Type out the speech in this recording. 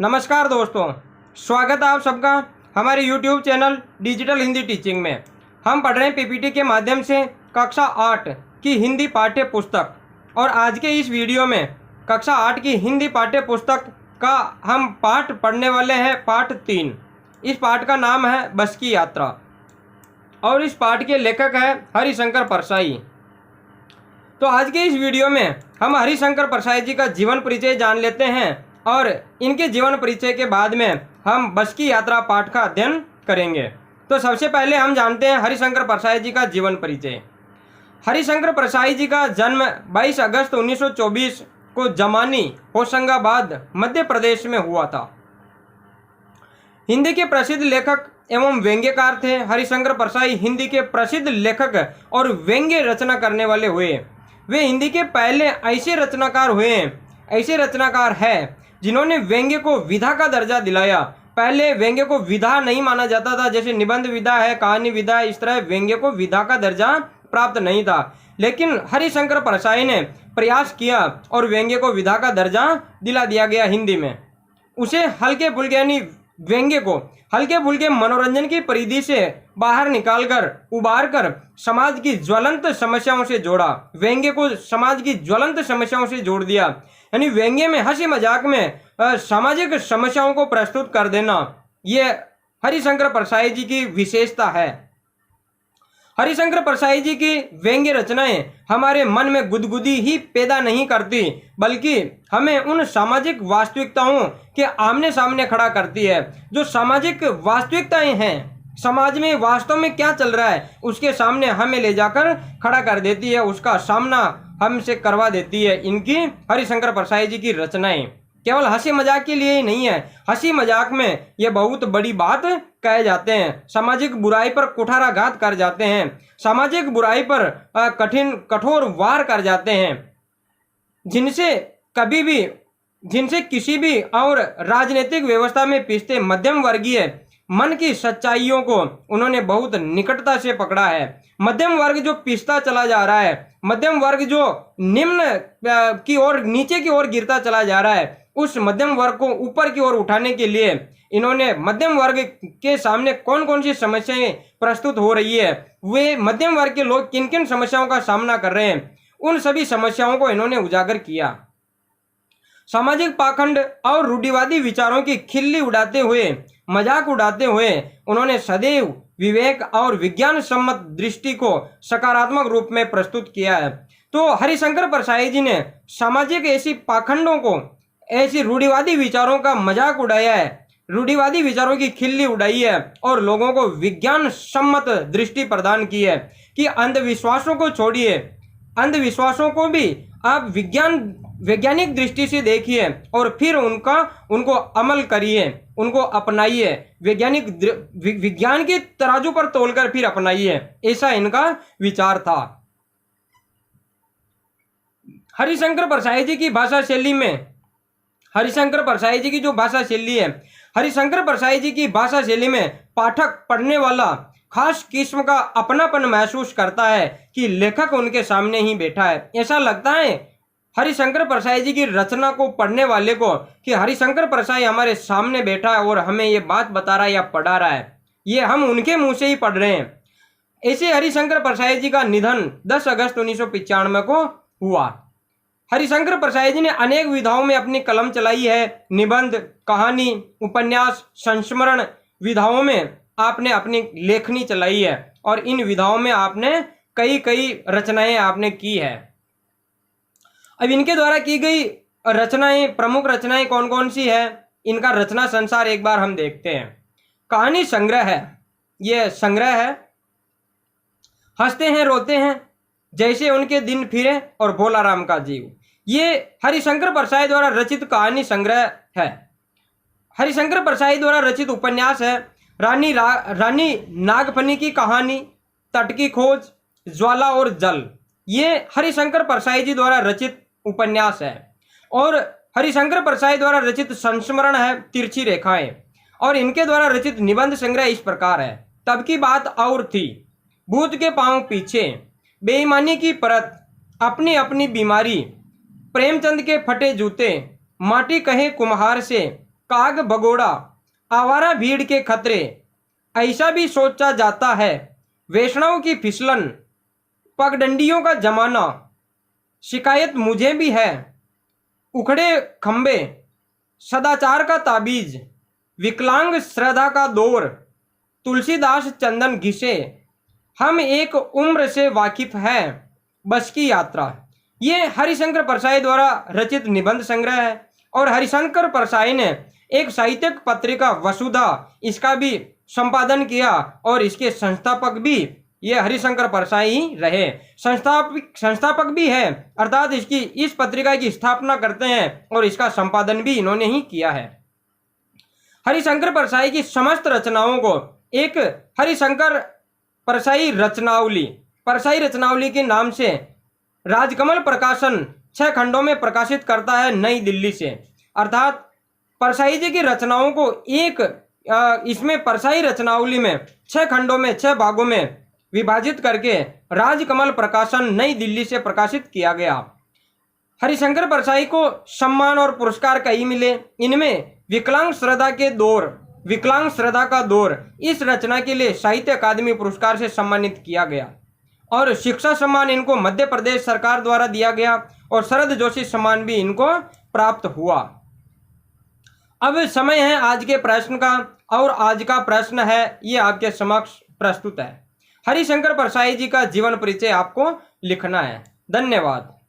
नमस्कार दोस्तों, स्वागत है आप सबका हमारे YouTube channel digital Hindi teaching में। हम पढ़ रहे हैं पीपीटी के माध्यम से कक्षा 8 की हिंदी पाठ्य पुस्तक। और आज के इस वीडियो में कक्षा 8 की हिंदी पाठ्य पुस्तक का हम पाठ पढ़ने वाले हैं, पाठ 3। इस पाठ का नाम है बस की यात्रा और इस पाठ के लेखक है हरिशंकर परसाई। तो आज के इस वीडियो में हम हरिशंकर परसाई जी का जीवन परिचय जान लेते हैं और इनके जीवन परिचय के बाद में हम बस की यात्रा पाठ का अध्ययन करेंगे। तो सबसे पहले हम जानते हैं हरिशंकर परसाई जी का जीवन परिचय। हरिशंकर परसाई जी का जन्म 22 अगस्त 1924 को जमानी, होशंगाबाद, मध्य प्रदेश में हुआ था। हिंदी के प्रसिद्ध लेखक एवं व्यंग्यकार थे। हरिशंकर परसाई हिंदी के प्रसिद्ध लेखक और व्यंग्य रचना करने वाले हुए। वे हिंदी के पहले ऐसे रचनाकार हैं जिन्होंने व्यंग्य को विधा का दर्जा दिलाया। पहले व्यंग्य को विधा नहीं माना जाता था, जैसे निबंध विधा है, कहानी विधा है, इस तरह व्यंग्य को विधा का दर्जा प्राप्त नहीं था। लेकिन हरिशंकर परसाई ने प्रयास किया और व्यंग्य को विधा का दर्जा दिला दिया गया हिंदी में। उसे हल्के फुल्के यानी व्यंग्य को हल्के फुल्के मनोरंजन की परिधि से बाहर निकालकर उबार कर समाज की ज्वलंत समस्याओं से जोड़ा। व्यंग्य को समाज की ज्वलंत समस्याओं से जोड़ दिया, यानी व्यंग्य में हंसी मजाक में सामाजिक समस्याओं को प्रस्तुत कर देना, ये हरिशंकर परसाई जी की विशेषता है। हरिशंकर परसाई जी की व्यंग्य रचनाएं हमारे मन में गुदगुदी ही पैदा नहीं करती, बल्कि हमें उन सामाजिक वास्तविकताओं के आमने सामने खड़ा करती है। जो सामाजिक वास्तविकताएं हैं, समाज में वास्तव में क्या चल रहा है, उसके सामने हमें ले जाकर खड़ा कर देती है, उसका सामना हमसे करवा देती है। इनकी हरिशंकर परसाई जी की रचनाएं केवल हंसी मजाक के लिए ही नहीं है। हंसी मजाक में ये बहुत बड़ी बात कहे जाते हैं, सामाजिक बुराई पर कुठाराघात कर जाते हैं, सामाजिक बुराई पर कठोर वार कर जाते हैं, जिनसे किसी भी और राजनीतिक व्यवस्था में पिसते मध्यम वर्गीय मन की सच्चाइयों को उन्होंने बहुत निकटता से पकड़ा है। मध्यम वर्ग जो पिसता चला जा रहा है, मध्यम वर्ग जो निम्न की ओर, नीचे की ओर गिरता चला जा रहा है, उस मध्यम वर्ग को ऊपर की ओर उठाने के लिए इन्होंने मध्यम वर्ग के सामने कौन कौन सी समस्याएं प्रस्तुत हो रही है, वे मध्यम वर्ग के लोग किन किन समस्याओं का सामना कर रहे हैं, उन सभी समस्याओं को इन्होंने उजागर किया। सामाजिक पाखंड और रूढ़िवादी विचारों की खिल्ली उड़ाते हुए, मजाक उड़ाते हुए उन्होंने सदैव विवेक और विज्ञान सम्मत दृष्टि को सकारात्मक रूप में प्रस्तुत किया है। तो हरिशंकर परसाई जी ने सामाजिक ऐसी पाखंडों को, ऐसी रूढ़िवादी विचारों का मजाक उड़ाया है, रूढ़िवादी विचारों की खिल्ली उड़ाई है और लोगों को विज्ञान सम्मत दृष्टि प्रदान की है कि अंधविश्वासों को छोड़िए, अंधविश्वासों को भी आप वैज्ञानिक दृष्टि से देखिए और फिर उनको अमल करिए, उनको अपनाइए, विज्ञान के तराजू पर तोलकर फिर अपनाइए। ऐसा इनका विचार था। हरिशंकर परसाई जी की भाषा शैली में, हरिशंकर परसाई जी की जो भाषा शैली है, हरिशंकर परसाई जी की भाषा शैली में पाठक, पढ़ने वाला खास किस्म का अपनापन महसूस करता है कि लेखक उनके सामने ही बैठा है। ऐसा लगता है हरिशंकर परसाई जी की रचना को पढ़ने वाले को कि हरिशंकर परसाई हमारे सामने बैठा है और हमें ये बात बता रहा है या पढ़ा रहा है, ये हम उनके मुंह से ही पढ़ रहे हैं। ऐसे हरिशंकर परसाई जी का निधन 10 अगस्त 1995 को हुआ। हरिशंकर परसाई जी ने अनेक विधाओं में अपनी कलम चलाई है। निबंध, कहानी, उपन्यास, संस्मरण विधाओं में आपने अपनी लेखनी चलाई है और इन विधाओं में आपने कई रचनाएं आपने की है। अब इनके द्वारा की गई रचनाएं, प्रमुख रचनाएं कौन कौन सी है, इनका रचना संसार एक बार हम देखते हैं। कहानी संग्रह है, ये संग्रह है। हंसते हैं रोते हैं, जैसे उनके दिन फिरे और भोला राम का जीव, ये हरिशंकर परसाई द्वारा रचित कहानी संग्रह है। हरिशंकर परसाई द्वारा रचित उपन्यास है रानी नागफनी की कहानी, तट की खोज, ज्वाला और जल, ये हरिशंकर परसाई जी द्वारा रचित उपन्यास है। और हरिशंकर परसाई द्वारा रचित संस्मरण है तिरछी रेखाएं। और इनके द्वारा रचित निबंध संग्रह इस प्रकार है। तब की बात और थी, भूत के पांव पीछे, बेईमानी की परत, अपनी अपनी बीमारी, प्रेमचंद के फटे जूते, माटी कहे कुम्हार से, काग भगोड़ा, आवारा भीड़ के खतरे, ऐसा भी सोचा जाता है। वैष्णव की फिसलन, पगडंडियों का जमाना, शिकायत मुझे भी है। उखड़े खंबे, सदाचार का ताबीज, विकलांग श्रद्धा का दौर, तुलसीदास चंदन घिसे, हम एक उम्र से वाकिफ है, बस की यात्रा। ये हरिशंकर परसाई द्वारा रचित निबंध संग्रह है और हरिशंकर परसाई ने एक साहित्यिक पत्रिका वसुधा इसका भी संपादन किया और इसके संस्थापक भी ये हरिशंकर परसाई ही रहे। संस्थापक भी है, अर्थात इसकी इस पत्रिका की स्थापना करते हैं और इसका संपादन भी इन्होंने ही किया है। हरिशंकर परसाई की समस्त रचनाओं को एक हरिशंकर परसाई रचनावली के नाम से राजकमल प्रकाशन 6 खंडों में प्रकाशित करता है नई दिल्ली से। अर्थात परसाई जी की रचनाओं को इसमें परसाई रचनावली में 6 खंडों में 6 भागों में विभाजित करके राजकमल प्रकाशन नई दिल्ली से प्रकाशित किया गया। हरिशंकर परसाई को सम्मान और पुरस्कार कई मिले। इनमें विकलांग श्रद्धा का दौर इस रचना के लिए साहित्य अकादमी पुरस्कार से सम्मानित किया गया और शिक्षा सम्मान इनको मध्य प्रदेश सरकार द्वारा दिया गया और शरद जोशी सम्मान भी इनको प्राप्त हुआ। अब समय है आज के प्रश्न का और आज का प्रश्न है ये आपके समक्ष प्रस्तुत है। हरिशंकर परसाई जी का जीवन परिचय आपको लिखना है। धन्यवाद।